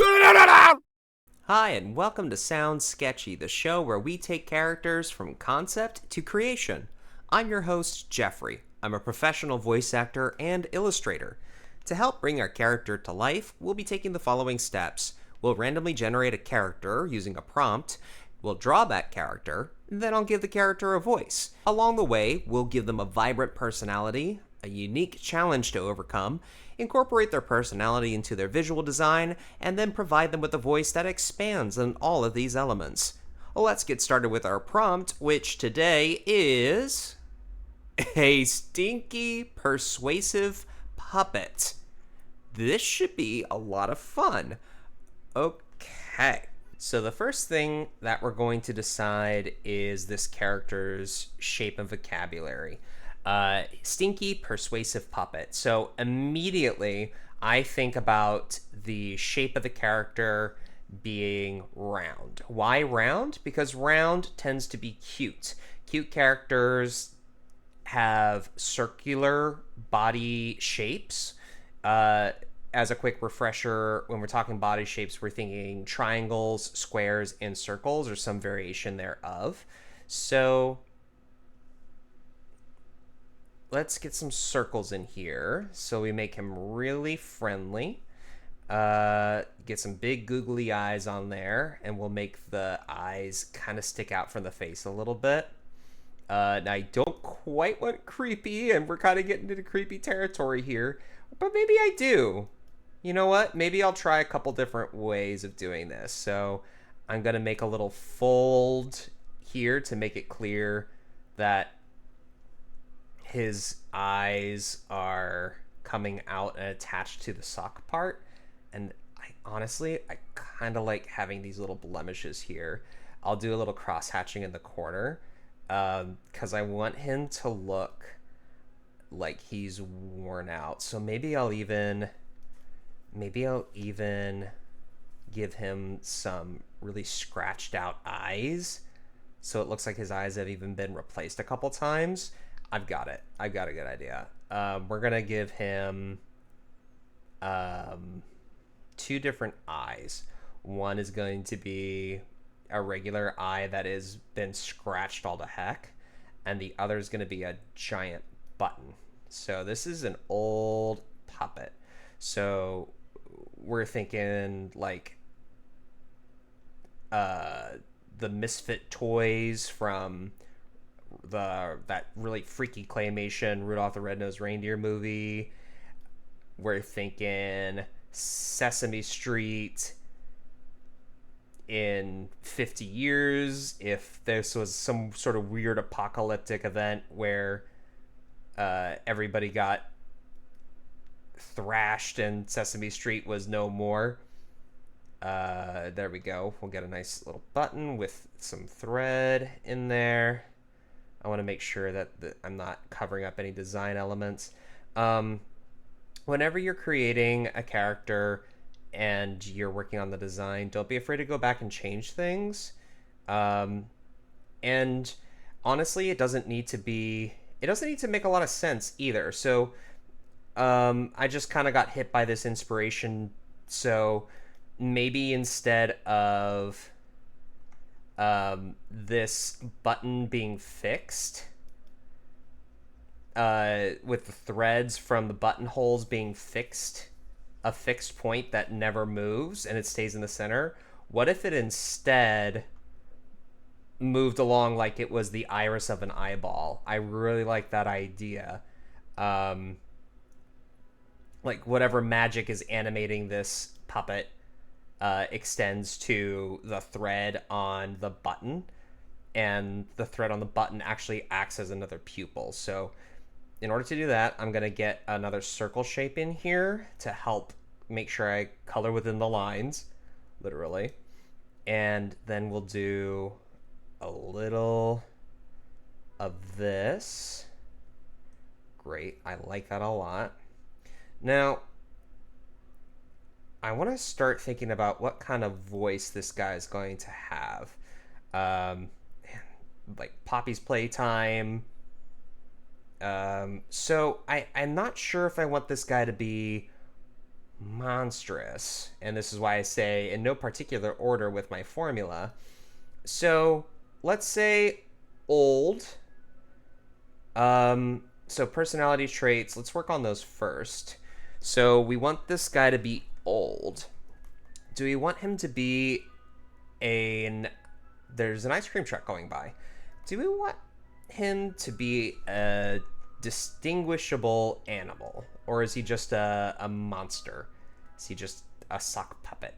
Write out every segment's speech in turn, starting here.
Hi, and welcome to Sound Sketchy, the show where we take characters from concept to creation. I'm your host, Jeffrey. I'm a professional voice actor and illustrator. To help bring our character to life, we'll be taking the following steps. We'll randomly generate a character using a prompt. We'll draw that character, then I'll give the character a voice. Along the way, we'll give them a vibrant personality, a unique challenge to overcome, incorporate their personality into their visual design, and then provide them with a voice that expands on all of these elements. Well, let's get started with our prompt, which today is a stinky, persuasive puppet. This should be a lot of fun. Okay. So the first thing that we're going to decide is this character's shape and vocabulary. Stinky, persuasive puppet. So immediately I think about the shape of the character being round. Why round? Because round tends to be cute. Cute characters have circular body shapes. As a quick refresher, when we're talking body shapes, we're thinking triangles, squares, and circles, or some variation thereof. So let's get some circles in here so we make him really friendly. Get some big googly eyes on there, and we'll make the eyes kind of stick out from the face a little bit. Now, I don't quite want creepy, and we're kind of getting into creepy territory here, but maybe I do. You know what? Maybe I'll try a couple different ways of doing this. So I'm going to make a little fold here to make it clear that his eyes are coming out and attached to the sock part. And I kind of like having these little blemishes here. I'll do a little cross hatching in the corner because I want him to look like he's worn out. So maybe I'll even give him some really scratched out eyes so it looks like his eyes have even been replaced a couple times. I've got a good idea. We're gonna give him two different eyes. One is going to be a regular eye that has been scratched all to heck, and the other is going to be a giant button. So this is an old puppet. So we're thinking like the Misfit toys from that really freaky claymation Rudolph the Red-Nosed Reindeer movie. We're thinking Sesame Street in 50 years, if this was some sort of weird apocalyptic event where everybody got thrashed and Sesame Street was no more. There we go. We'll get a nice little button with some thread in there. I want to make sure that I'm not covering up any design elements. Whenever you're creating a character and you're working on the design, don't be afraid to go back and change things. And honestly, it doesn't need to make a lot of sense either. So I just kind of got hit by this inspiration. So maybe instead of this button being fixed, with the threads from the buttonholes being fixed, a fixed point that never moves and it stays in the center, what if it instead moved along like it was the iris of an eyeball? I really like that idea. Like whatever magic is animating this puppet extends to the thread on the button, and the thread on the button actually acts as another pupil. So in order to do that, I'm going to get another circle shape in here to help make sure I color within the lines, literally. And then we'll do a little of this. Great, I like that a lot. Now, I want to start thinking about what kind of voice this guy is going to have. Like Poppy's Playtime. So I'm not sure if I want this guy to be monstrous. And this is why I say in no particular order with my formula. So let's say old. So personality traits, let's work on those first. So we want this guy to be old. Do we want him to be there's an ice cream truck going by. Do we want him to be a distinguishable animal? Or is he just a monster? Is he just a sock puppet?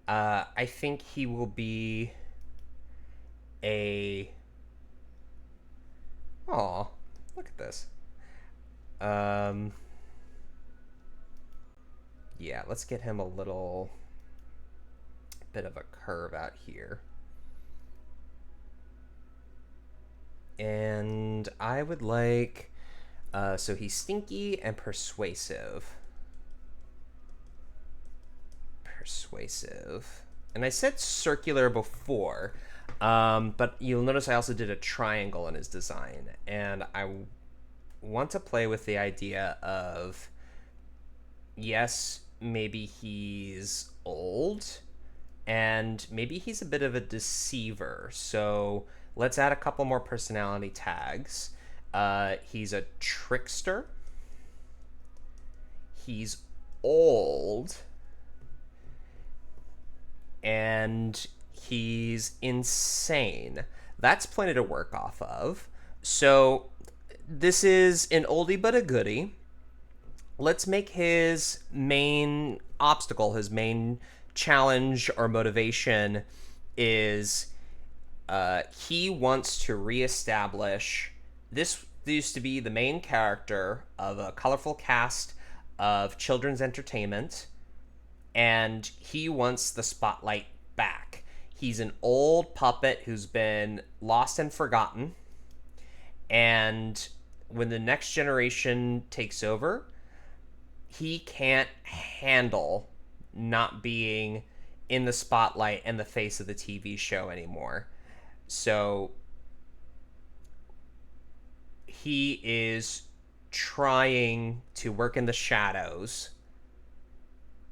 I think he will be a... Aw, look at this. Yeah, let's get him a little bit of a curve out here. And I would like... so he's stinky and persuasive. And I said circular before, but you'll notice I also did a triangle in his design. And I want to play with the idea of, yes, maybe he's old, and maybe he's a bit of a deceiver. So let's add a couple more personality tags. He's a trickster. He's old. And he's insane. That's plenty to work off of. So this is an oldie but a goodie. Let's make his main obstacle, his main challenge or motivation is he wants to reestablish... This used to be the main character of a colorful cast of children's entertainment, and he wants the spotlight back. He's an old puppet who's been lost and forgotten, and when the next generation takes over, he can't handle not being in the spotlight and the face of the TV show anymore. So he is trying to work in the shadows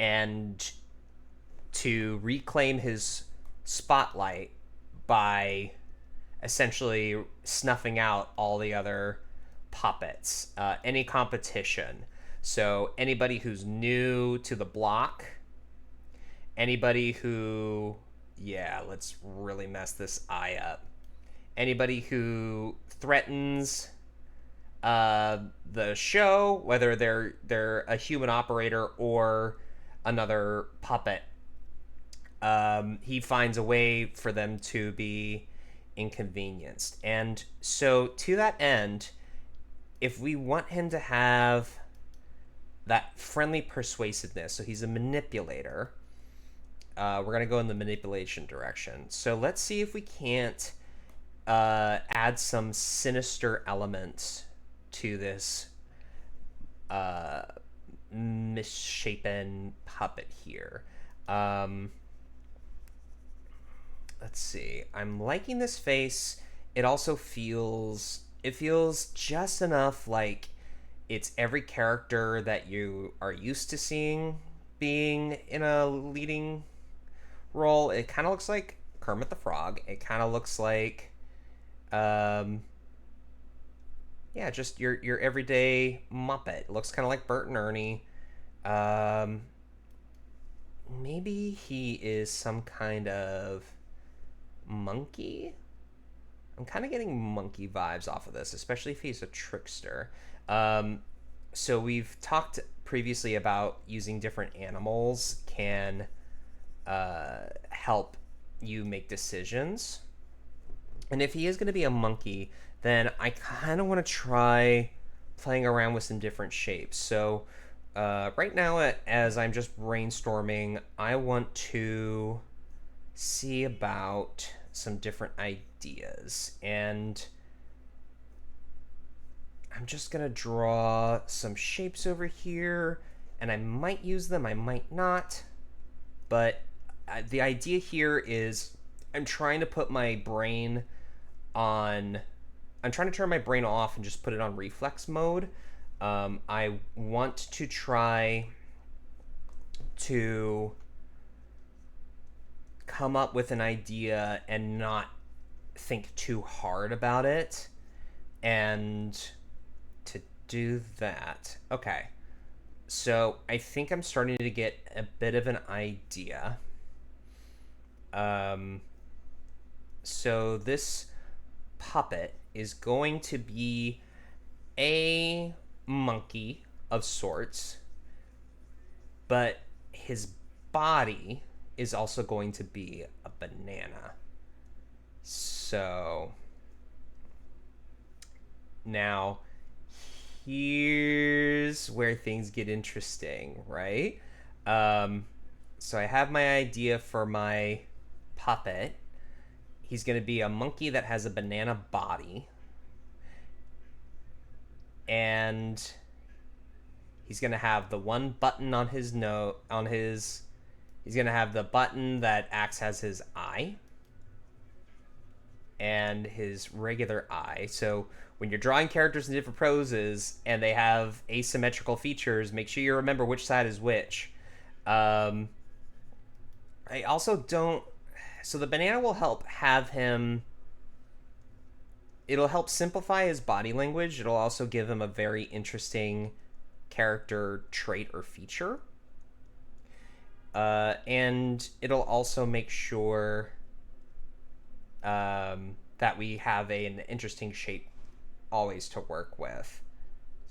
and to reclaim his spotlight by essentially snuffing out all the other puppets, any competition. So anybody who's new to the block, anybody who, yeah, let's really mess this eye up. Anybody who threatens the show, whether they're a human operator or another puppet, he finds a way for them to be inconvenienced. And so to that end, if we want him to have that friendly persuasiveness, so he's a manipulator, we're going to go in the manipulation direction. So let's see if we can't add some sinister elements to this misshapen puppet here. Let's see. I'm liking this face. It also feels just enough like it's every character that you are used to seeing being in a leading role. It kind of looks like Kermit the Frog. It kind of looks like just your everyday Muppet. It looks kind of like Bert and Ernie. Maybe he is some kind of monkey. I'm kind of getting monkey vibes off of this, especially if he's a trickster. So we've talked previously about using different animals can help you make decisions. And if he is going to be a monkey, then I kind of want to try playing around with some different shapes. So right now, as I'm just brainstorming, I want to see about some different ideas. And I'm just going to draw some shapes over here, and I might use them, I might not. But the idea here is I'm trying to put my brain on... I'm trying to turn my brain off and just put it on reflex mode. I want to try to come up with an idea and not think too hard about it. And to do that, okay. So I think I'm starting to get a bit of an idea. Um, so this puppet is going to be a monkey of sorts, but his body is also going to be a banana. So now here's where things get interesting, right? Um, so I have my idea for my puppet. He's going to be a monkey that has a banana body, and he's going to have the one button on his nose, on his he's going to have the button that acts as his eye and his regular eye. So when you're drawing characters in different poses and they have asymmetrical features, make sure you remember which side is which. I also don't. So the banana will help have him. It'll help simplify his body language. It'll also give him a very interesting character trait or feature. And it'll also make sure that we have an interesting shape always to work with.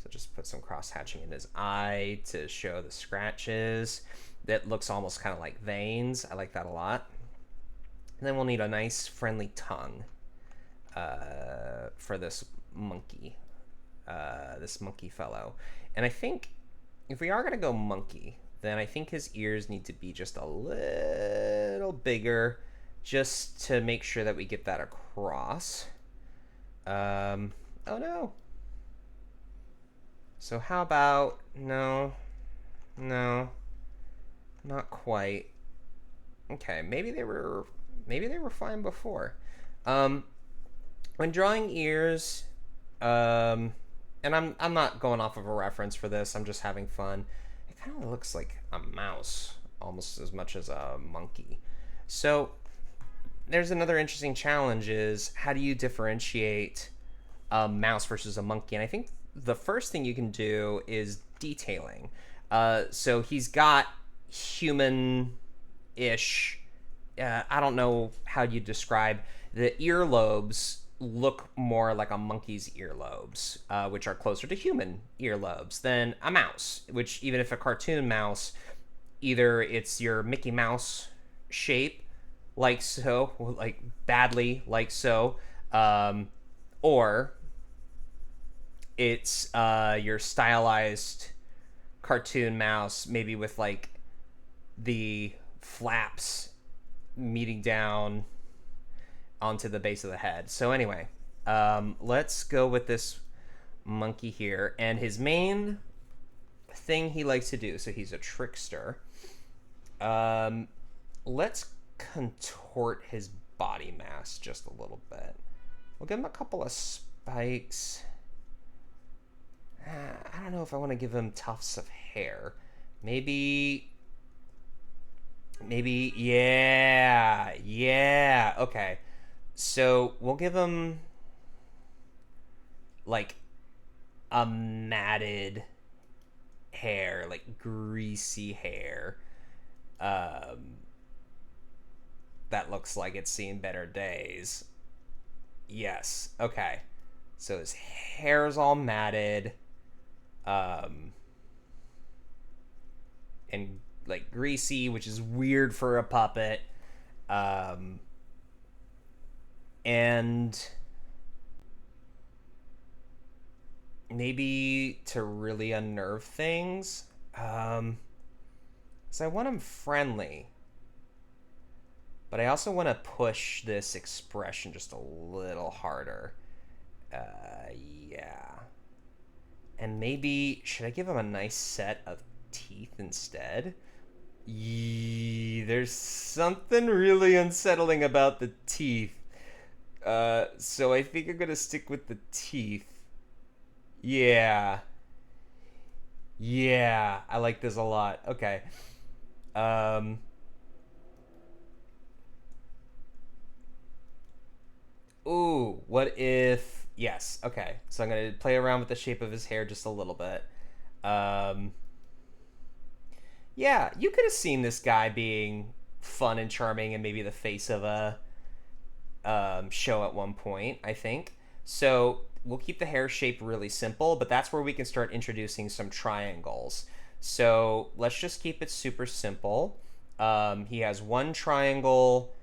So just put some cross hatching in his eye to show the scratches. That looks almost kind of like veins. I like that a lot. And then we'll need a nice friendly tongue for this monkey fellow. And I think if we are going to go monkey, then I think his ears need to be just a little bigger, just to make sure that we get that across. Oh no. So how about, no, not quite. Okay, maybe they were fine before. When drawing ears, and I'm not going off of a reference for this, I'm just having fun. It kind of looks like a mouse almost as much as a monkey. So there's another interesting challenge: is how do you differentiate a mouse versus a monkey? And I think the first thing you can do is detailing. So he's got human-ish. I don't know how you describe the earlobes. Look more like a monkey's earlobes, which are closer to human earlobes than a mouse. Which, even if a cartoon mouse, either it's your Mickey Mouse shape, like so, like badly, like so, or it's your stylized cartoon mouse, maybe with like the flaps meeting down onto the base of the head. So anyway, let's go with this monkey here. And his main thing he likes to do, so he's a trickster. Let's contort his body mass just a little bit. We'll give him a couple of spikes. I don't know if I want to give him tufts of hair. Maybe, yeah, okay. So we'll give him like a matted hair, like greasy hair. That looks like it's seen better days. Yes, okay. So his hair's all matted. And like greasy, which is weird for a puppet. And maybe to really unnerve things, so I want him friendly, but I also want to push this expression just a little harder. Yeah. And maybe, should I give him a nice set of teeth instead? There's something really unsettling about the teeth. So I think I'm gonna stick with the teeth. Yeah. Yeah, I like this a lot. Okay. Um, ooh, what if. Yes, okay. So I'm going to play around with the shape of his hair just a little bit. Um, yeah, you could have seen this guy being fun and charming and maybe the face of a show at one point, I think. So we'll keep the hair shape really simple, but that's where we can start introducing some triangles. So let's just keep it super simple. He has one triangle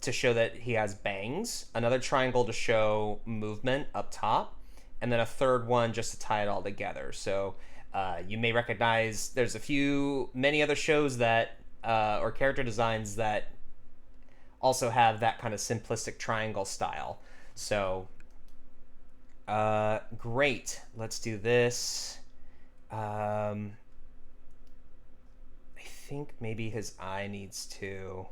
to show that he has bangs, another triangle to show movement up top, and then a third one just to tie it all together. So you may recognize there's many other shows that, or character designs that also have that kind of simplistic triangle style. So, great. Let's do this. I think maybe his eye needs to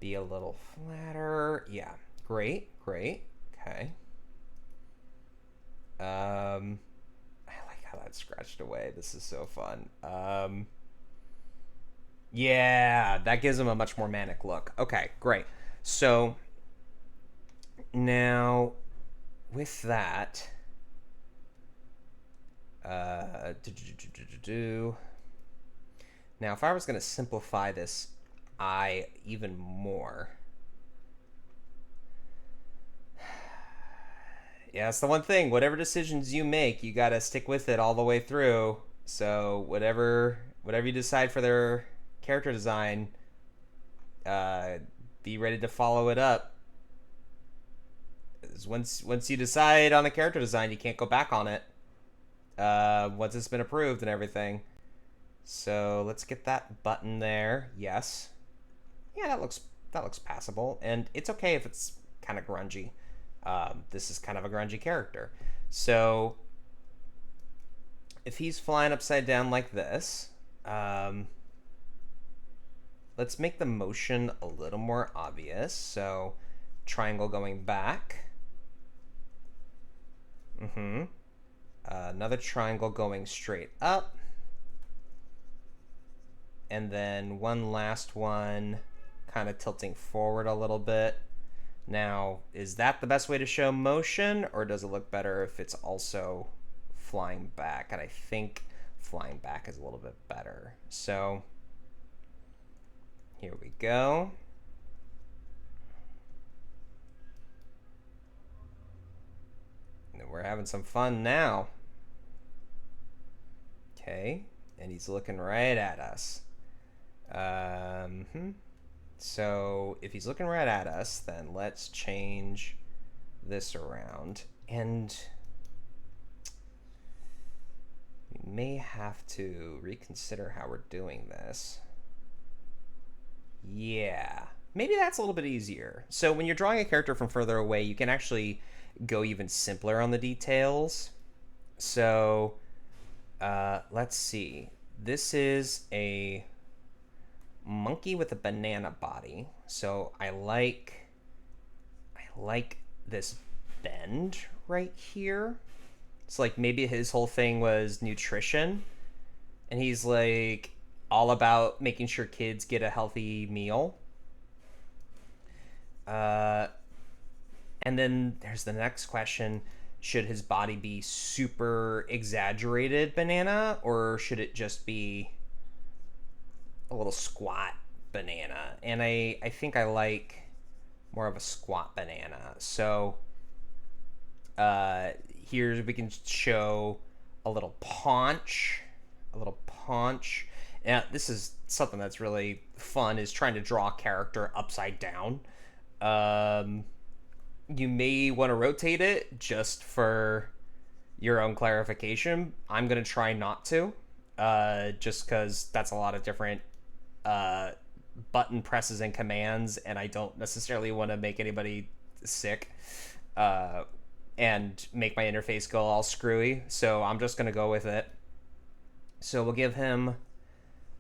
be a little flatter. Yeah, great, great. Okay. I like how that's scratched away. This is so fun. Yeah, that gives him a much more manic look. Okay, great. So now with that, now if I was going to simplify this eye even more, yeah, that's the one thing. Whatever decisions you make, you got to stick with it all the way through. So whatever you decide for their character design, uh, be ready to follow it up. Once you decide on a character design, you can't go back on it. Once it's been approved and everything. So let's get that button there. Yes. Yeah, that looks passable, and it's okay if it's kind of grungy. This is kind of a grungy character. So if he's flying upside down like this, let's make the motion a little more obvious. So triangle going back. Another triangle going straight up. And then one last one kind of tilting forward a little bit. Now, is that the best way to show motion, or does it look better if it's also flying back? And I think flying back is a little bit better. So here we go. And we're having some fun now. Okay, and he's looking right at us. So if he's looking right at us, then let's change this around. And we may have to reconsider how we're doing this. Yeah, maybe that's a little bit easier. So when you're drawing a character from further away, you can actually go even simpler on the details. So let's see. This is a monkey with a banana body. So I like this bend right here. It's like maybe his whole thing was nutrition, and he's like all about making sure kids get a healthy meal. And then there's the next question. Should his body be super exaggerated banana, or should it just be a little squat banana? And I think I like more of a squat banana. So here we can show a little paunch. Now, this is something that's really fun, is trying to draw a character upside down. You may want to rotate it just for your own clarification. I'm going to try not to, just because that's a lot of different button presses and commands, and I don't necessarily want to make anybody sick and make my interface go all screwy. So I'm just going to go with it. So we'll give him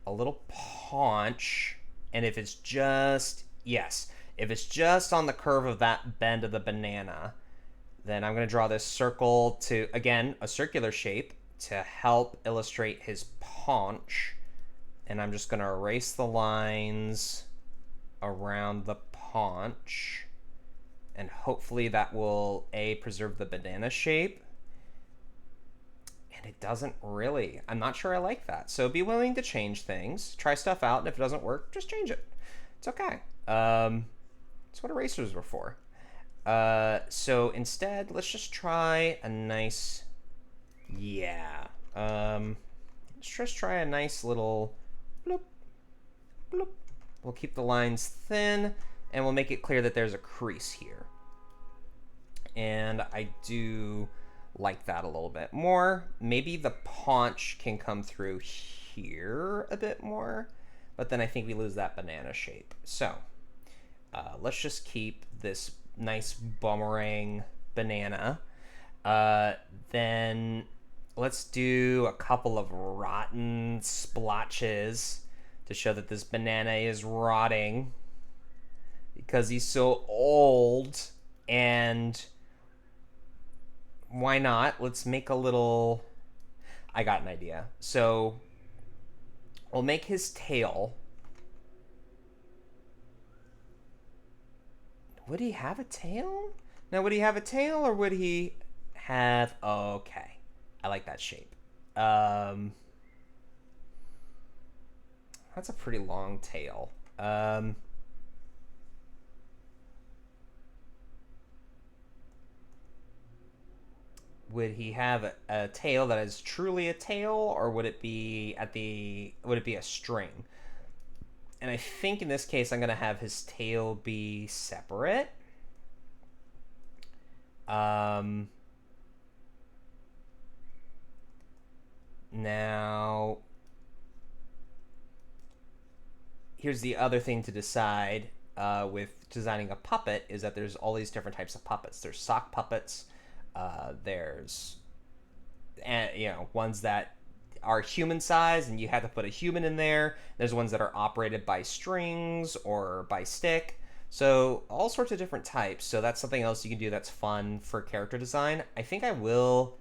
a little paunch, and if it's just, yes, if it's just on the curve of that bend of the banana, then I'm going to draw this circle to, again, a circular shape to help illustrate his paunch, and I'm just going to erase the lines around the paunch, and hopefully that will preserve the banana shape. And it doesn't really. I'm not sure I like that. So be willing to change things, try stuff out, and if it doesn't work, just change it. It's okay. That's what erasers were for. So instead, let's just try a nice, let's just try a nice little bloop, bloop. We'll keep the lines thin, and we'll make it clear that there's a crease here. And I do like that a little bit more. Maybe the paunch can come through here a bit more, but then I think we lose that banana shape. So let's just keep this nice boomerang banana. Then let's do a couple of rotten splotches to show that this banana is rotting because he's so old. And why not? Let's make a little... I got an idea. So we'll make his tail. Would he have a tail? Now, would he have a tail or would he have... Okay. I like that shape. That's a pretty long tail. Would he have a tail that is truly a tail, or would it be a string? And I think in this case I'm gonna have his tail be separate. Now, here's the other thing to decide with designing a puppet is that there's all these different types of puppets. There's sock puppets. There's ones that are human size and you have to put a human in there. There's ones that are operated by strings or by stick. So all sorts of different types. So that's something else you can do that's fun for character design. I think I will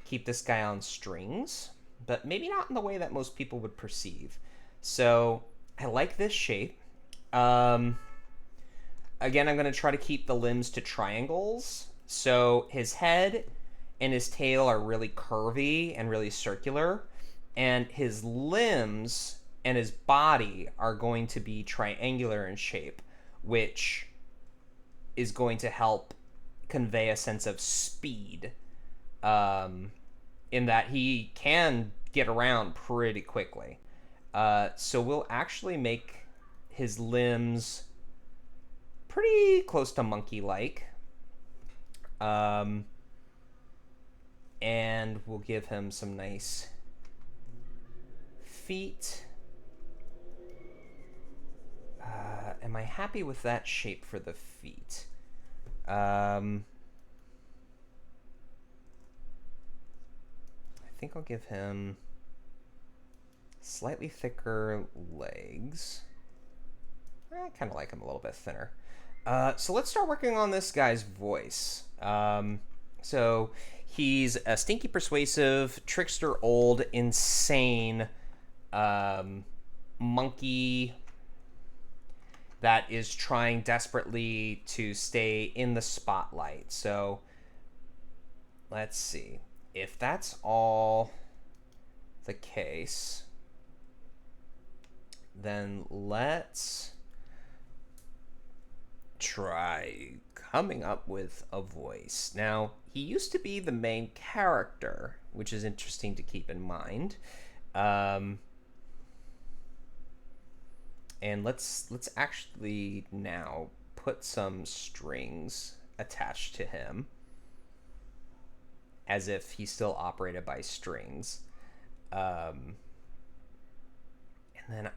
keep this guy on strings, but maybe not in the way that most people would perceive. So I like this shape. Again, I'm going to try to keep the limbs to triangles. So his head and his tail are really curvy and really circular, and his limbs and his body are going to be triangular in shape, which is going to help convey a sense of speed, in that he can get around pretty quickly. So we'll actually make his limbs pretty close to monkey-like. And we'll give him some nice feet. Am I happy with that shape for the feet? I think I'll give him slightly thicker legs. I kind of like him a little bit thinner. So let's start working on this guy's voice. So he's a stinky, persuasive, trickster, old, insane monkey that is trying desperately to stay in the spotlight. So let's see. If that's all the case, then let's try coming up with a voice. Now, he used to be the main character, which is interesting to keep in mind. And let's actually now put some strings attached to him as if he's still operated by strings. And then I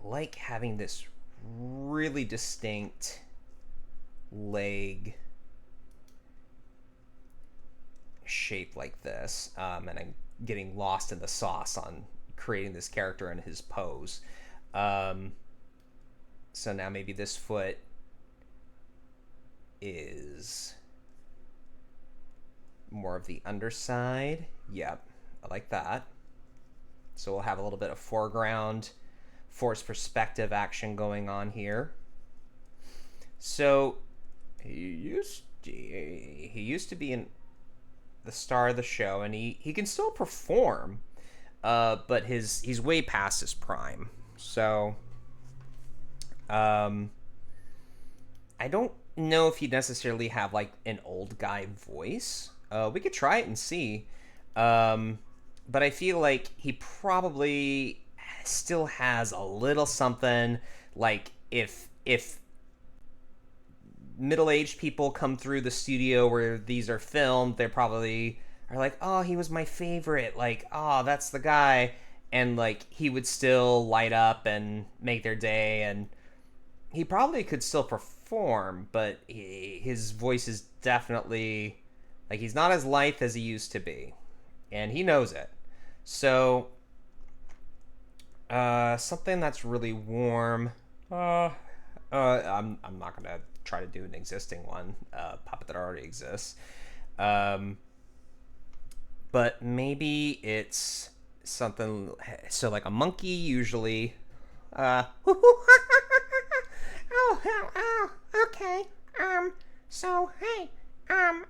like having this really distinct leg shape like this, and I'm getting lost in the sauce on creating this character and his pose. So now maybe this foot is more of the underside. Yep, I like that. So we'll have a little bit of foreground, forced perspective action going on here. So he used to be in the star of the show, and he can still perform, but he's way past his prime. So I don't know if he'd necessarily have like an old guy voice. We could try it and see. But I feel like he probably still has a little something. Like if middle-aged people come through the studio where these are filmed, they probably are like, oh, he was my favorite, like, oh, that's the guy, and like he would still light up and make their day, and he probably could still perform, but his voice is definitely like, he's not as lithe as he used to be, and he knows it. So something that's really warm. I'm not gonna try to do an existing one, puppet that already exists. But maybe it's something. So like a monkey usually. Oh, okay. So hey, and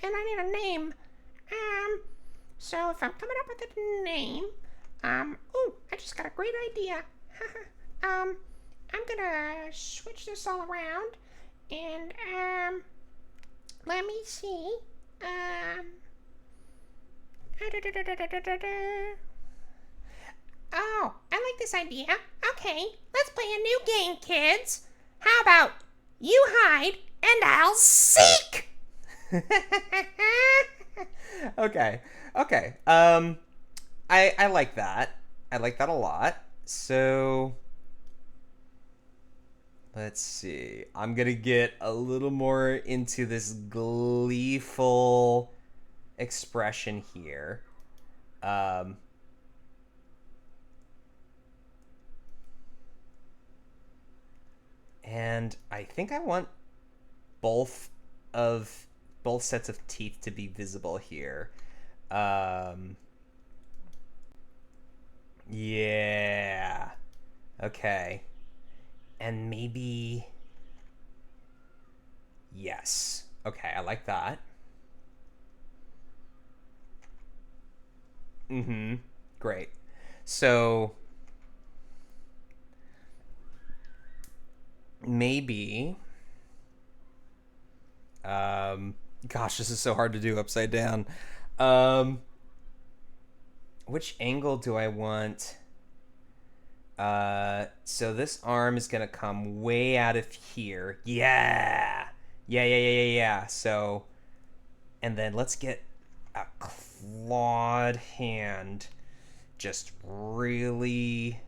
I need a name. So if I'm coming up with a name, oh, I just got a great idea. I'm gonna switch this all around, and let me see. Oh, I like this idea. Okay, let's play a new game, kids. How about you hide and I'll seek? Okay. I like that. I like that a lot. So let's see. I'm gonna get a little more into this gleeful expression here. And I think I want both sets of teeth to be visible here. Yeah. Okay. And maybe... Yes. Okay, I like that. Mm-hmm. Great. So... maybe... Gosh, this is so hard to do upside down. Which angle do I want? So this arm is gonna come way out of here. Yeah. So, and then let's get a clawed hand, just really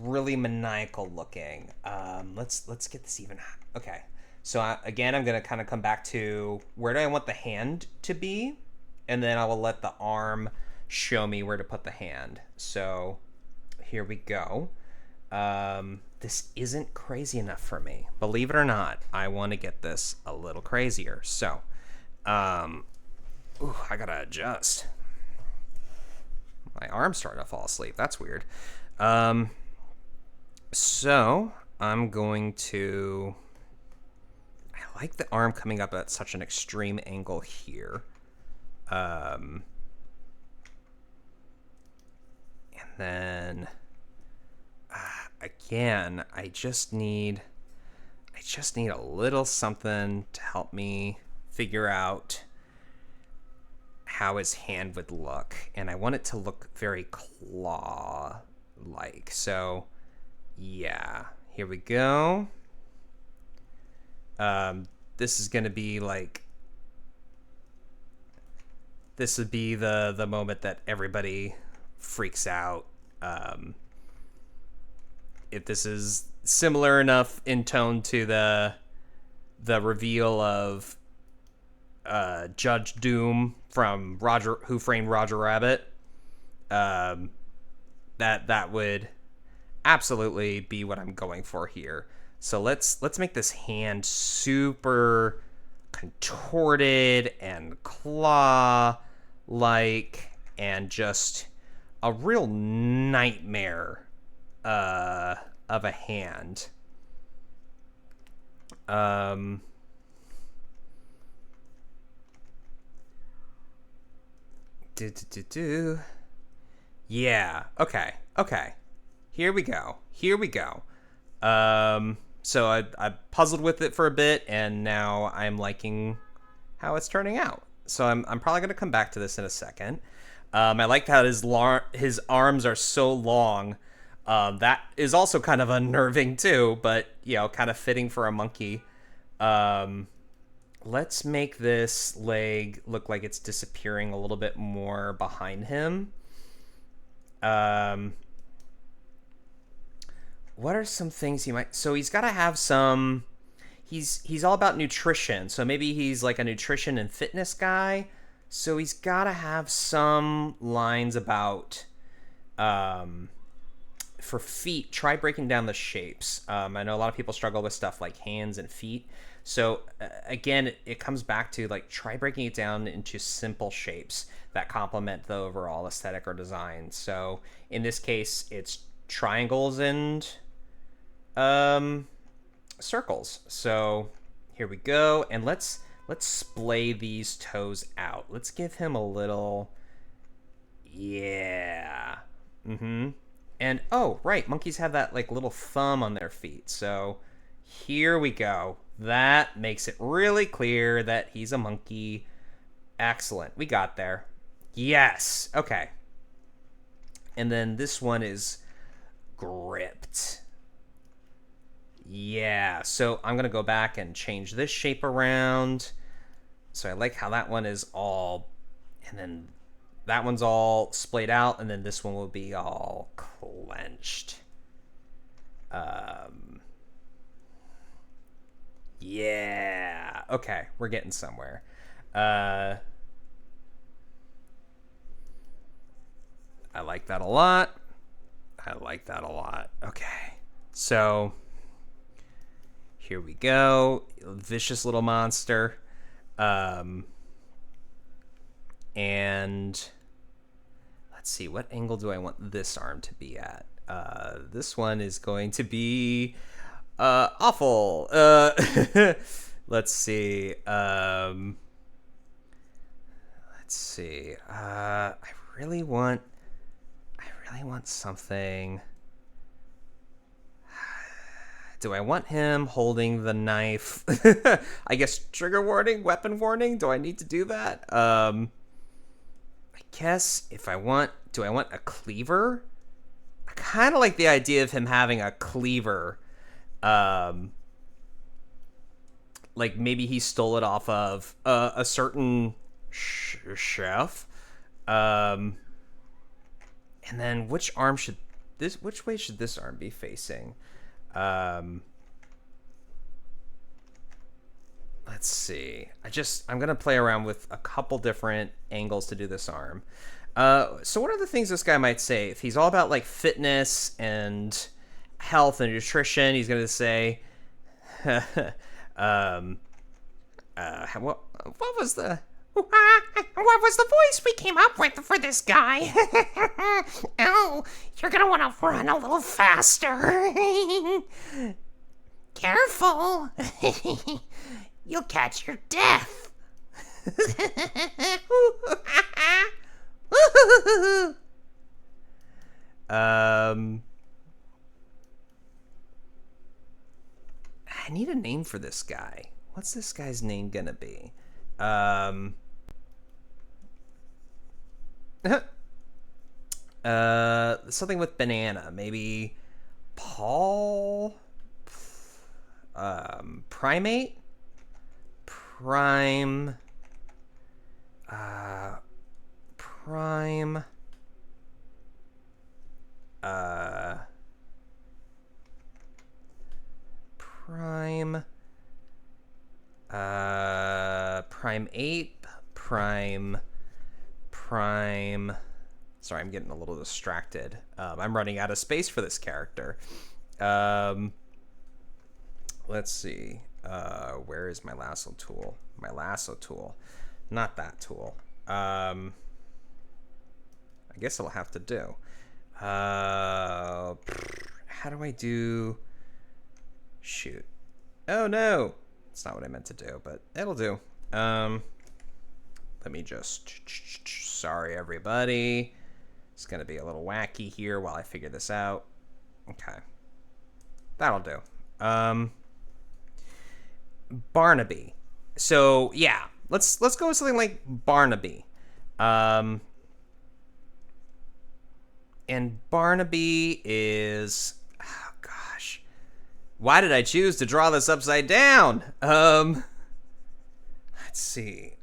maniacal looking. Let's get this even. Okay. So again, I'm gonna kind of come back to where do I want the hand to be, and then I will let the arm show me where to put the hand. So here we go. This isn't crazy enough for me. Believe it or not, I want to get this a little crazier. So, I gotta adjust. My arm's starting to fall asleep. That's weird. So I'm going to... I like the arm coming up at such an extreme angle here. And then again, I just need a little something to help me figure out how his hand would look, and I want it to look very claw-like. So yeah, here we go. This is gonna be like, this would be the moment that everybody freaks out. If this is similar enough in tone to the reveal of Judge Doom from Who Framed Roger Rabbit, that would absolutely be what I'm going for here. So let's make this hand super contorted and claw-like and just a real nightmare of a hand. Yeah. Okay. Here we go. So I puzzled with it for a bit, and now I'm liking how it's turning out. So I'm probably gonna come back to this in a second. I like how his arms are so long. That is also kind of unnerving too, but kind of fitting for a monkey. Let's make this leg look like it's disappearing a little bit more behind him. What are some things he might... So he's got to have some... He's all about nutrition. So maybe he's like a nutrition and fitness guy. So he's got to have some lines about... for feet, try breaking down the shapes. I know a lot of people struggle with stuff like hands and feet. So again, it comes back to like try breaking it down into simple shapes that complement the overall aesthetic or design. So in this case, it's triangles and circles. So here we go, and let's splay these toes out. Let's give him a little, yeah. And oh right, monkeys have that like little thumb on their feet. So here we go. That makes it really clear that he's a monkey. Excellent. We got there. Yes. Okay. And then this one is gripped. Yeah. So I'm going to go back and change this shape around. So I like how that one is all... And then that one's all splayed out. And then this one will be all clenched. Yeah. Okay, we're getting somewhere. I like that a lot. Okay. So here we go. Vicious little monster. And let's see, what angle do I want this arm to be at? This one is going to be awful. Let's see. I really want something. Do I want him holding the knife? I guess trigger warning, weapon warning. Do I need to do that? I guess do I want a cleaver? I kind of like the idea of him having a cleaver. Like maybe he stole it off of a certain chef. And then which way should this arm be facing? Let's see. I'm gonna play around with a couple different angles to do this arm. So what are the things this guy might say? If he's all about like fitness and health and nutrition, he's gonna say, what was the voice we came up with for this guy? Oh, you're gonna want to run a little faster. Careful. You'll catch your death. I need a name for this guy. What's this guy's name gonna be? Something with banana. Maybe Paul? Primate? Prime. Prime. Prime. Prime ape. Prime. Sorry, I'm getting a little distracted. I'm running out of space for this character. Let's see. Where is my lasso tool? My lasso tool. Not that tool. I guess I'll have to do. How do I do... Shoot. Oh, no. It's not what I meant to do, but it'll do. Let me just... Sorry, everybody. It's going to be a little wacky here while I figure this out. Okay. That'll do. Barnaby. So, yeah. Let's go with something like Barnaby. And Barnaby is... Oh, gosh. Why did I choose to draw this upside down? Let's see.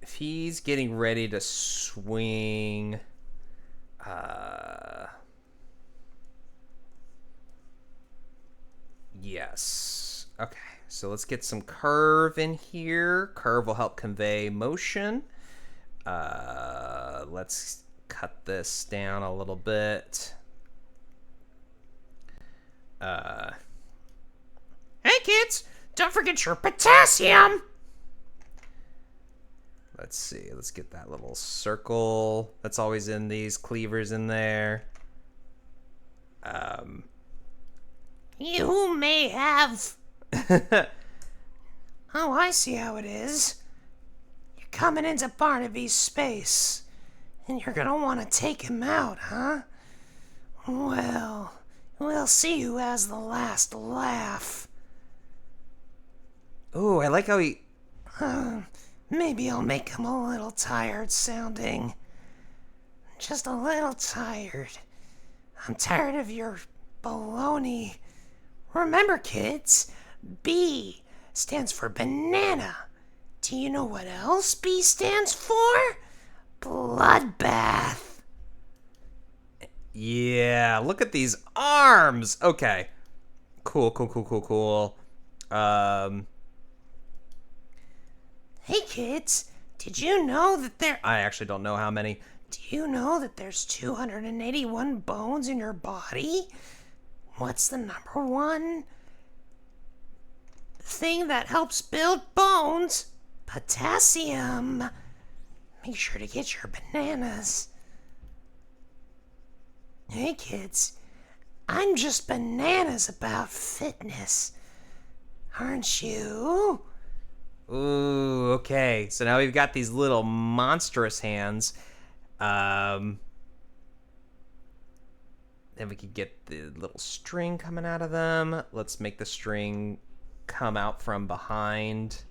If he's getting ready to swing... Yes. Okay, so let's get some curve in here. Curve will help convey motion. Let's cut this down a little bit. Hey kids, don't forget your potassium. Let's see, let's get that little circle that's always in these cleavers in there. You may have... Oh, I see how it is. You're coming into Barnaby's space, and you're gonna want to take him out, huh? Well, we'll see who has the last laugh. Ooh, I like how he... Maybe I'll make him a little tired sounding. Just a little tired. I'm tired of your baloney. Remember, kids, B stands for banana. Do you know what else B stands for? Bloodbath. Yeah, look at these arms. Okay. Cool. Hey, kids, did you know that I actually don't know how many. Do you know that there's 281 bones in your body? What's the number one thing that helps build bones? Potassium. Make sure to get your bananas. Hey kids, I'm just bananas about fitness. Aren't you? Ooh, okay. So now we've got these little monstrous hands. Then we could get the little string coming out of them. Let's make the string come out from behind.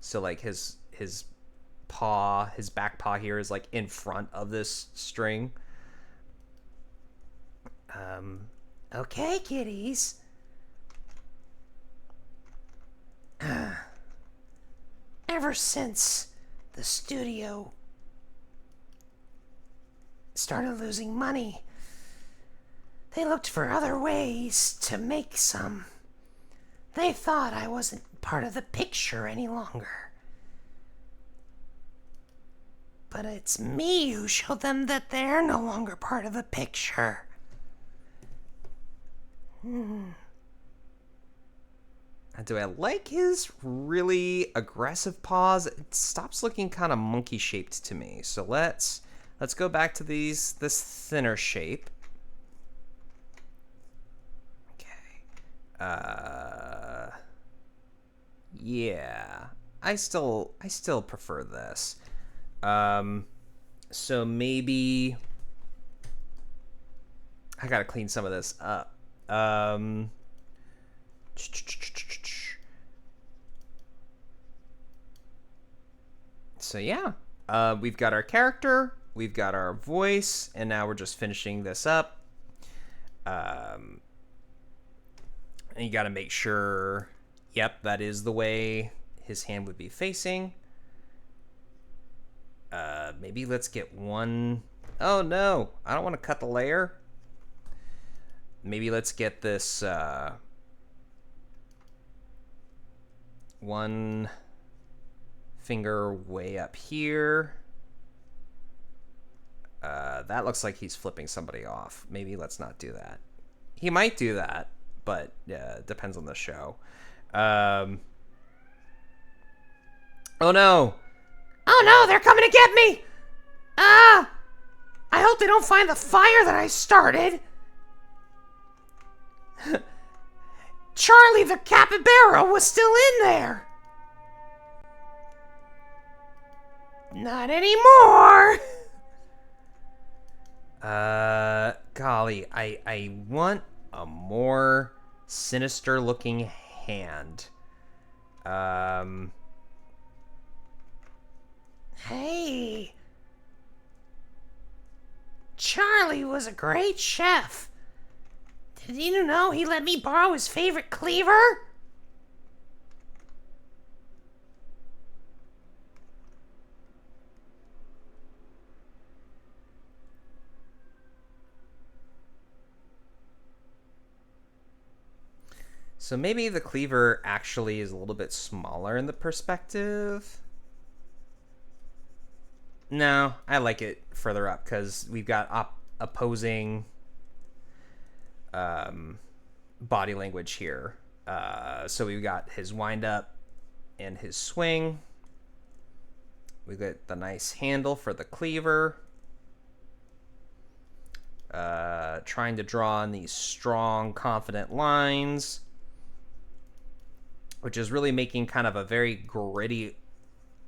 So like his paw, his back paw here is like in front of this string. Okay, kitties. Ever since the studio started losing money, they looked for other ways to make some. They thought I wasn't part of the picture any longer. But it's me who showed them that they're no longer part of the picture. Do I like his really aggressive paws? It stops looking kind of monkey-shaped to me. So let's go back to this thinner shape. Yeah, I still prefer this. So maybe I gotta clean some of this up. So yeah, we've got our character, we've got our voice, and now we're just finishing this up. And you got to make sure, yep, that is the way his hand would be facing. Maybe let's get one. Oh no, I don't want to cut the layer. Maybe let's get this one finger way up here. That looks like he's flipping somebody off. Maybe let's not do that. He might do that, but it depends on the show. Oh no! Oh no, they're coming to get me! Ah! I hope they don't find the fire that I started. Charlie the capybara was still in there. Not anymore. Golly, I want a more sinister looking hand. Hey. Charlie was a great chef. Did you know he let me borrow his favorite cleaver? So maybe the cleaver actually is a little bit smaller in the perspective. No, I like it further up because we've got opposing body language here. So we've got his wind up and his swing. We got the nice handle for the cleaver. Trying to draw on these strong, confident lines, which is really making kind of a very gritty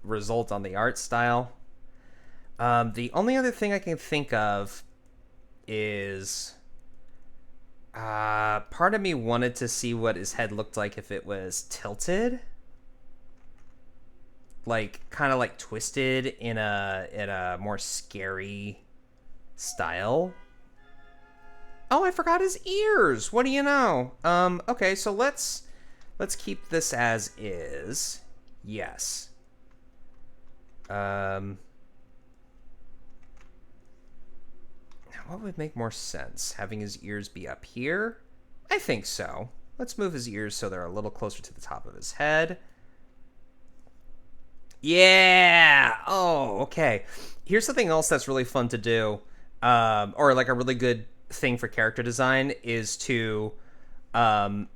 result on the art style. The only other thing I can think of is part of me wanted to see what his head looked like if it was tilted, like kind of like twisted in a more scary style. Oh, I forgot his ears. What do you know? Okay, so let's keep this as is. Yes. What would make more sense? Having his ears be up here? I think so. Let's move his ears so they're a little closer to the top of his head. Yeah! Oh, okay. Here's something else that's really fun to do, or like a really good thing for character design, is to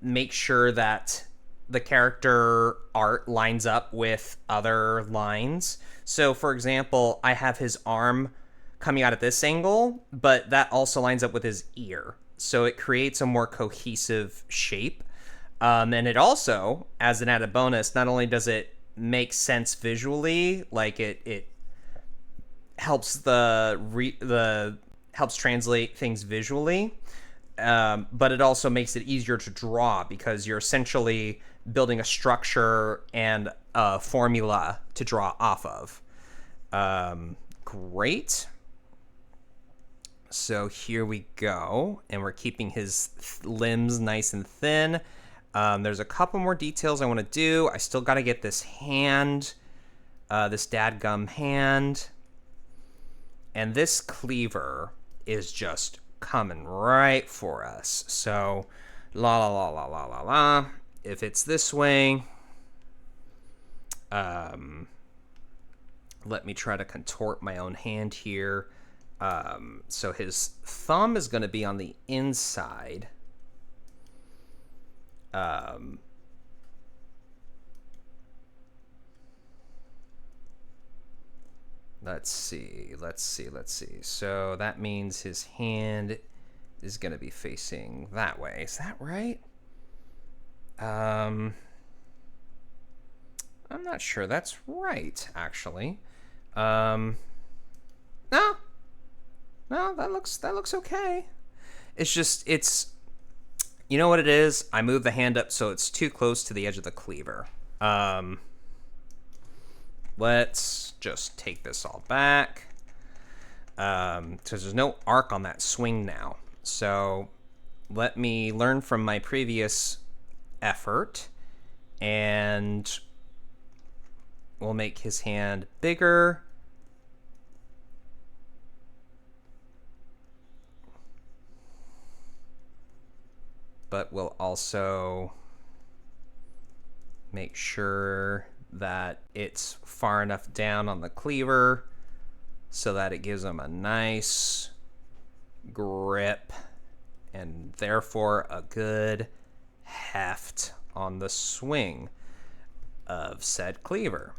make sure that the character art lines up with other lines. So, for example, I have his arm coming out at this angle, but that also lines up with his ear. So it creates a more cohesive shape. And it also, as an added bonus, not only does it make sense visually, like it helps helps translate things visually, but it also makes it easier to draw because you're essentially building a structure and a formula to draw off of. Great. So here we go, and we're keeping his limbs nice and thin. There's a couple more details I want to do. I still got to get this hand, this dadgum hand. And this cleaver is just coming right for us. So, la la la la la la la. If it's this way, let me try to contort my own hand here. So his thumb is going to be on the inside. Let's see. So that means his hand is going to be facing that way. Is that right? I'm not sure that's right, actually. No, that looks okay. It's you know what it is? I moved the hand up so it's too close to the edge of the cleaver. Let's just take this all back. Because there's no arc on that swing now. So let me learn from my previous effort, and we'll make his hand bigger. But we'll also make sure that it's far enough down on the cleaver so that it gives him a nice grip and therefore a good heft on the swing of said cleaver.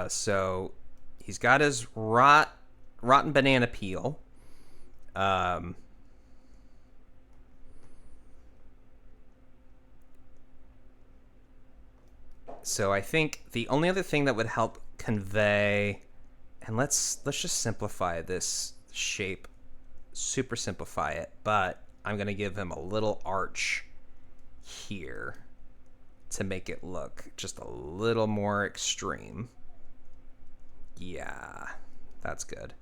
So he's got his rotten banana peel. So I think the only other thing that would help convey, and let's just simplify this shape, super simplify it, but I'm going to give him a little arch here to make it look just a little more extreme. Yeah, that's good.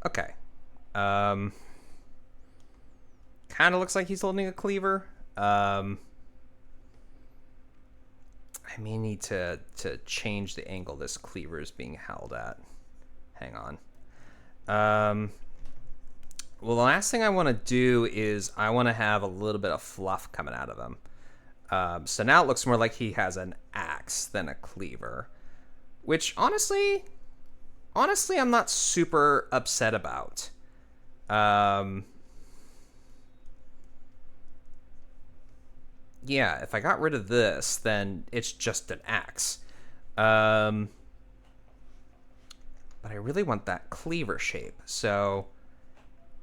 Okay. Kind of looks like he's holding a cleaver. I may need to change the angle this cleaver is being held at. Hang on. Well, the last thing I want to do is I want to have a little bit of fluff coming out of him. So now it looks more like he has an axe than a cleaver, which honestly, I'm not super upset about. Yeah, if I got rid of this, then it's just an axe. But I really want that cleaver shape, so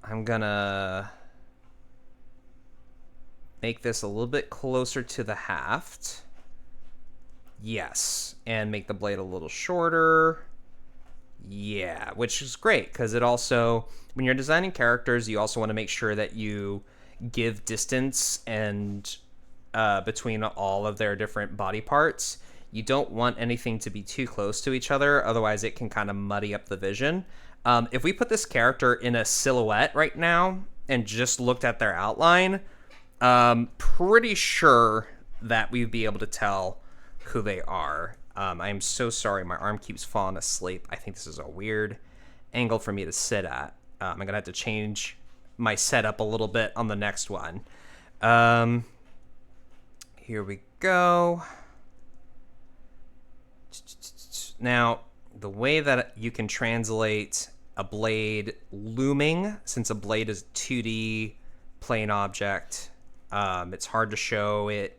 I'm gonna make this a little bit closer to the haft. Yes, and make the blade a little shorter. Yeah, which is great, because it also, when you're designing characters, you also want to make sure that you give distance and between all of their different body parts. You don't want anything to be too close to each other, otherwise it can kind of muddy up the vision. If we put this character in a silhouette right now and just looked at their outline, pretty sure that we'd be able to tell who they are. I'm so sorry, my arm keeps falling asleep. I think this is a weird angle for me to sit at. I'm gonna have to change my setup a little bit on the next one. Here we go. Now, the way that you can translate a blade looming, since a blade is a 2D plane object, it's hard to show it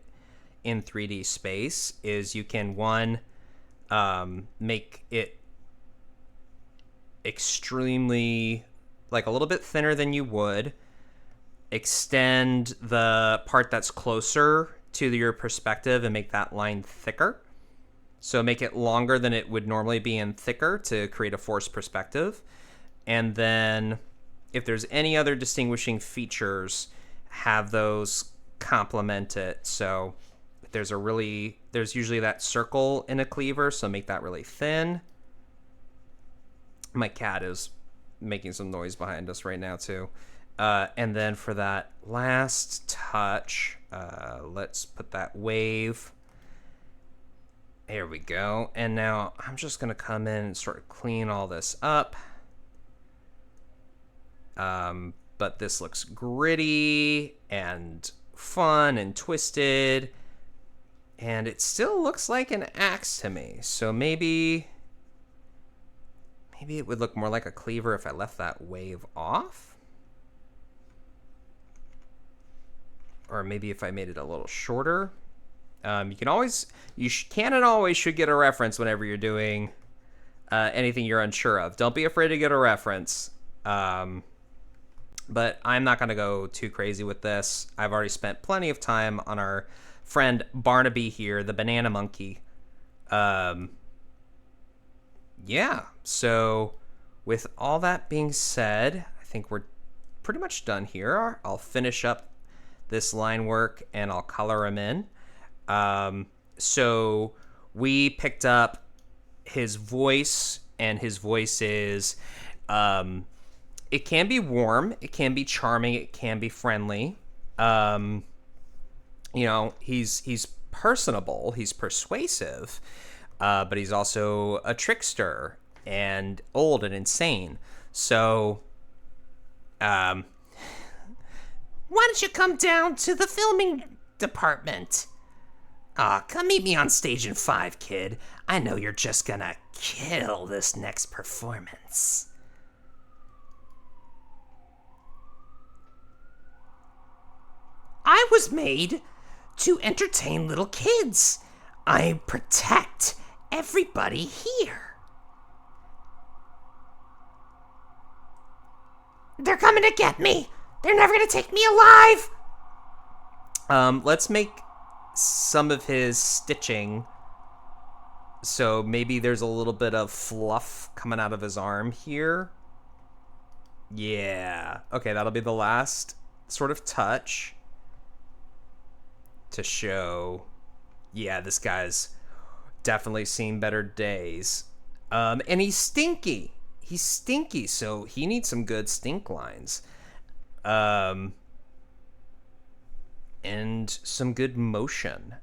in 3D space, is you can, one, make it extremely, like a little bit thinner than you would, extend the part that's closer to your perspective and make that line thicker. So make it longer than it would normally be and thicker to create a forced perspective. And then if there's any other distinguishing features, have those complement it. So if there's usually that circle in a cleaver, so make that really thin. My cat is making some noise behind us right now too. And then for that last touch, let's put that wave. There we go. And now I'm just going to come in and sort of clean all this up. But this looks gritty and fun and twisted. And it still looks like an axe to me. So maybe it would look more like a cleaver if I left that wave off. Or maybe if I made it a little shorter. You can and always should get a reference whenever you're doing anything you're unsure of. Don't be afraid to get a reference. But I'm not going to go too crazy with this. I've already spent plenty of time on our friend Barnaby here, the banana monkey. Yeah, so with all that being said, I think we're pretty much done here. I'll finish up this line work and I'll color him in. So we picked up his voice, and his voice is, it can be warm, it can be charming, it can be friendly. He's personable, he's persuasive, but he's also a trickster and old and insane. So, why don't you come down to the filming department? Aw, come meet me on stage in 5, kid. I know you're just gonna kill this next performance. I was made to entertain little kids. I protect everybody here. They're coming to get me. They're never going to take me alive. Let's make some of his stitching. So maybe there's a little bit of fluff coming out of his arm here. Yeah. Okay, that'll be the last sort of touch to show, yeah, this guy's definitely seen better days. And he's stinky. He's stinky, so he needs some good stink lines. And some good motion.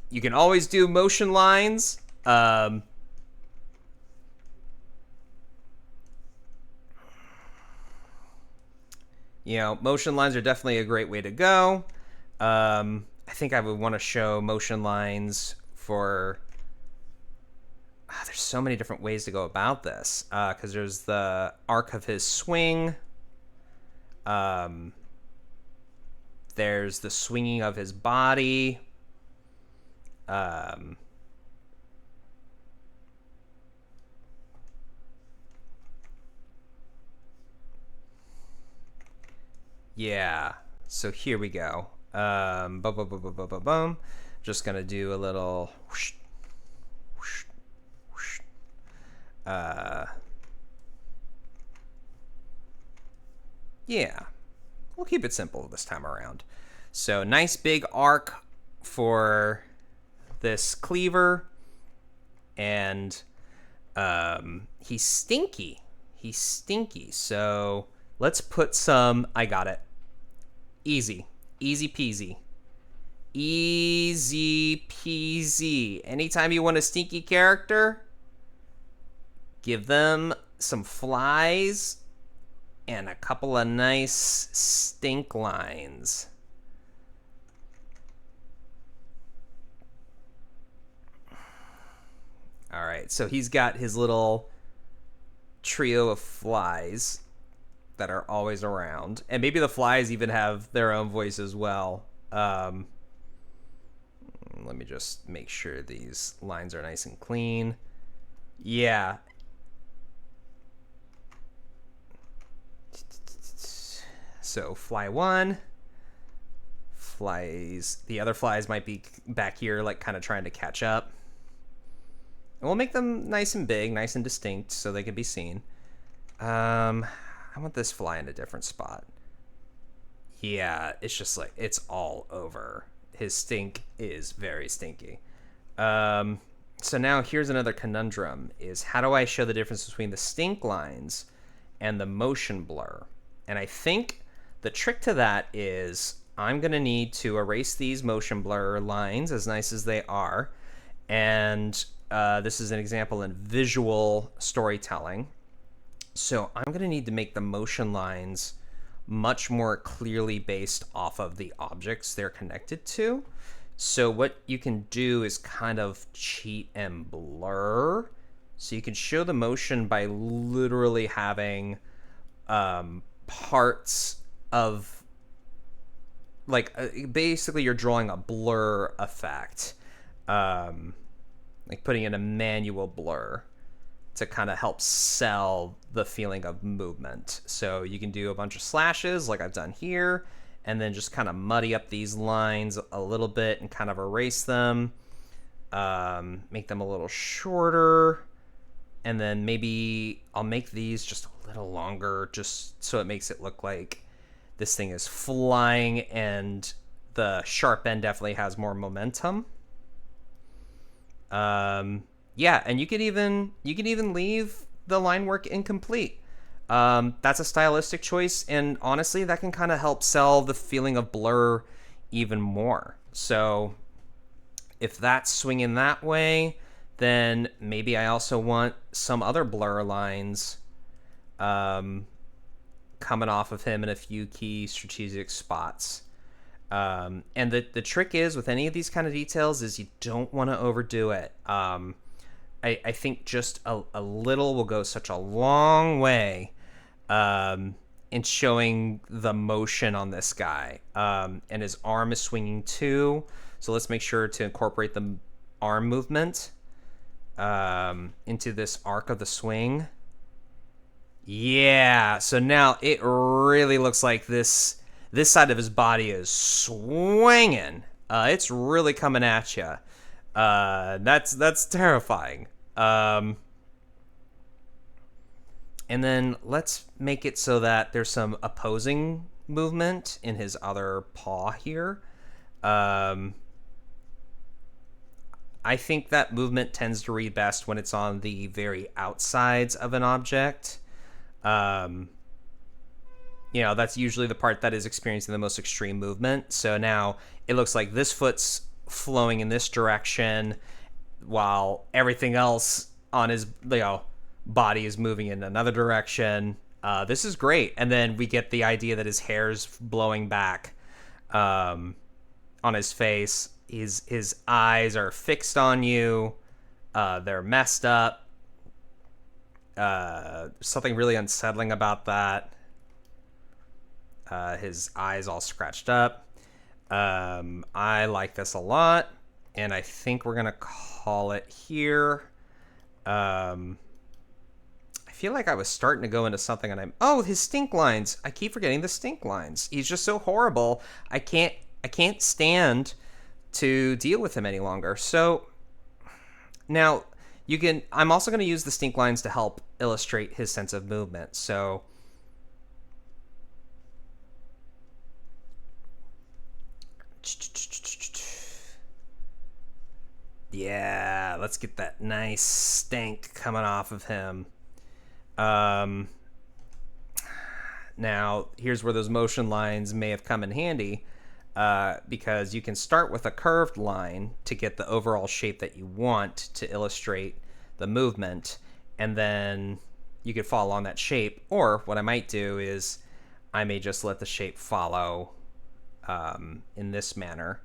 You can always do motion lines. Motion lines are definitely a great way to go. I think I would want to show motion lines for... there's so many different ways to go about this. Because there's the arc of his swing. There's the swinging of his body. Yeah. So here we go. Boom, boom, boom, boom, boom, boom, boom. Just gonna do a little whoosh, whoosh, whoosh. Yeah. We'll keep it simple this time around. So nice big arc for this cleaver. And he's stinky. He's stinky. So let's put some... I got it. Easy. Easy peasy. Easy peasy. Anytime you want a stinky character, give them some flies and a couple of nice stink lines. All right, so he's got his little trio of flies that are always around. And maybe the flies even have their own voice as well. Let me just make sure these lines are nice and clean. Yeah. So fly one. Flies. The other flies might be back here, like kind of trying to catch up. And we'll make them nice and big, nice and distinct, so they can be seen. I want this fly in a different spot. Yeah, it's just like, it's all over. His stink is very stinky. So now here's another conundrum, is how do I show the difference between the stink lines and the motion blur? And I think the trick to that is I'm going to need to erase these motion blur lines, as nice as they are. And this is an example in visual storytelling. So I'm going to need to make the motion lines much more clearly based off of the objects they're connected to. So what you can do is kind of cheat and blur. So you can show the motion by literally having parts of, like, basically you're drawing a blur effect. Like putting in a manual blur to kind of help sell the feeling of movement. So you can do a bunch of slashes like I've done here, and then just kind of muddy up these lines a little bit and kind of erase them, make them a little shorter, and then maybe I'll make these just a little longer just so it makes it look like this thing is flying and the sharp end definitely has more momentum. Yeah, and you could even leave the line work incomplete. That's a stylistic choice, and honestly, that can kind of help sell the feeling of blur even more. So if that's swinging that way, then maybe I also want some other blur lines coming off of him in a few key strategic spots. And the trick is with any of these kind of details is you don't want to overdo it. I think just a little will go such a long way and showing the motion on this guy. And his arm is swinging too. So let's make sure to incorporate the arm movement into this arc of the swing. Yeah, so now it really looks like this side of his body is swinging. It's really coming at you. That's terrifying. And then let's make it so that there's some opposing movement in his other paw here. I think that movement tends to read best when it's on the very outsides of an object. That's usually the part that is experiencing the most extreme movement. So now it looks like this foot's flowing in this direction while everything else on his body is moving in another direction. This is great. And then we get the idea that his hair's blowing back on his face. His eyes are fixed on you. They're messed up. Something really unsettling about that. His eyes all scratched up. I like this a lot, and I think we're gonna call it here. I feel like I was starting to go into something, and his stink lines. I keep forgetting the stink lines. He's just so horrible. I can't stand to deal with him any longer. So now I'm also going to use the stink lines to help illustrate his sense of movement. So yeah, let's get that nice stink coming off of him. Now here's where those motion lines may have come in handy. Because you can start with a curved line to get the overall shape that you want to illustrate the movement, and then you could follow along that shape. Or what I might do is I may just let the shape follow in this manner,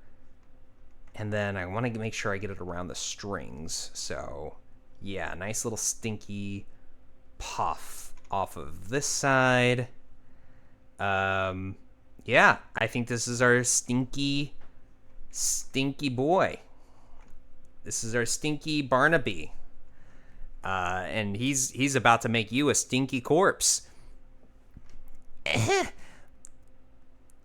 and then I want to make sure I get it around the strings. So yeah, nice little stinky puff off of this side. Yeah, I think this is our stinky boy. This is our stinky Barnaby. And he's about to make you a stinky corpse.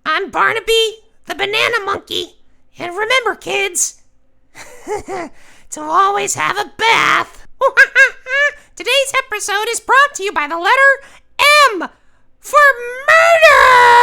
I'm Barnaby, the banana monkey. And remember, kids, to always have a bath. Today's episode is brought to you by the letter M for murder!